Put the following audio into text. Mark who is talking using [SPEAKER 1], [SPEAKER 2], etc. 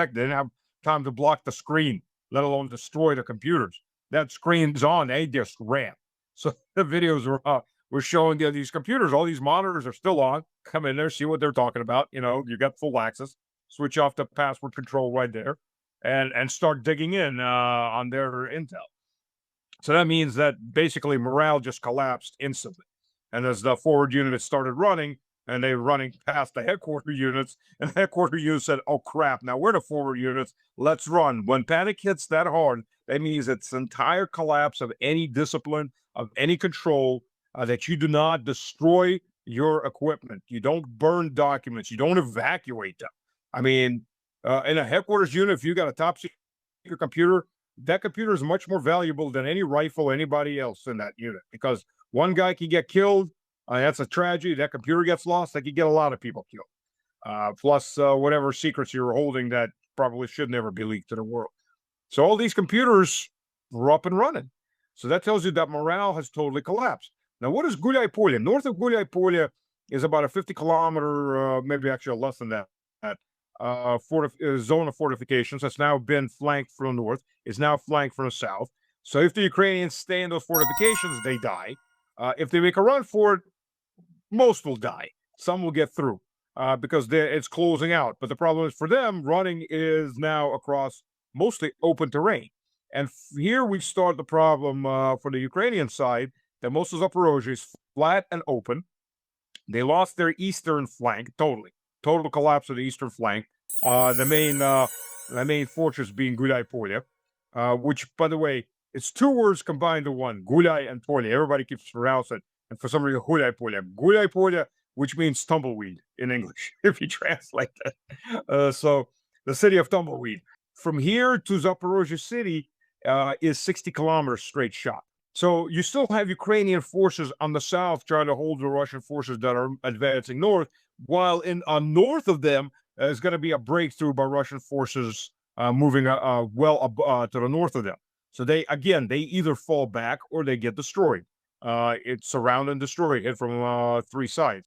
[SPEAKER 1] They didn't have time to block the screen, let alone destroy the computers. That screen's on, they just ran. So the videos were showing these computers, all these monitors are still on. Come in there, see what they're talking about. You got full access. Switch off the password control right there, and start digging in on their intel. So that means that basically morale just collapsed instantly. And as the forward units started running, and they were running past the headquarter units, and the headquarter units said, "Oh crap! Now we're the forward units. Let's run." When panic hits that hard, that means it's entire collapse of any discipline, of any control. That you do not destroy your equipment, you don't burn documents, you don't evacuate them. I mean, in a headquarters unit, if you got a top secret computer, that computer is much more valuable than any rifle anybody else in that unit, because one guy can get killed. That's a tragedy. That computer gets lost. That could get a lot of people killed. Plus, whatever secrets you were holding that probably should never be leaked to the world. So all these computers were up and running. So that tells you that morale has totally collapsed. Now, what is Gulay Polya? North of Gulay Polya is about a 50-kilometer, maybe actually less than that, zone of fortifications that's now been flanked from the north, is now flanked from the south. So if the Ukrainians stay in those fortifications, they die. If they make a run for it, most will die. Some will get through because it's closing out. But the problem is for them, running is now across mostly open terrain. And here we start the problem for the Ukrainian side, that most of Zaporozhye is flat and open. They lost their eastern flank totally. Total collapse of the eastern flank. The main fortress being Gulay Polya, which, by the way, it's two words combined to one, Gulay and Polya. Everybody keeps pronouncing it. And for some reason, Gulay Polya. Gulay Polya, which means tumbleweed in English, if you translate that. So the city of tumbleweed. From here to Zaporozhye city is 60 kilometers straight shot. So you still have Ukrainian forces on the south trying to hold the Russian forces that are advancing north, while north of them is going to be a breakthrough by Russian forces moving to the north of them. So they either fall back or they get destroyed. It's surround and destroy it from three sides.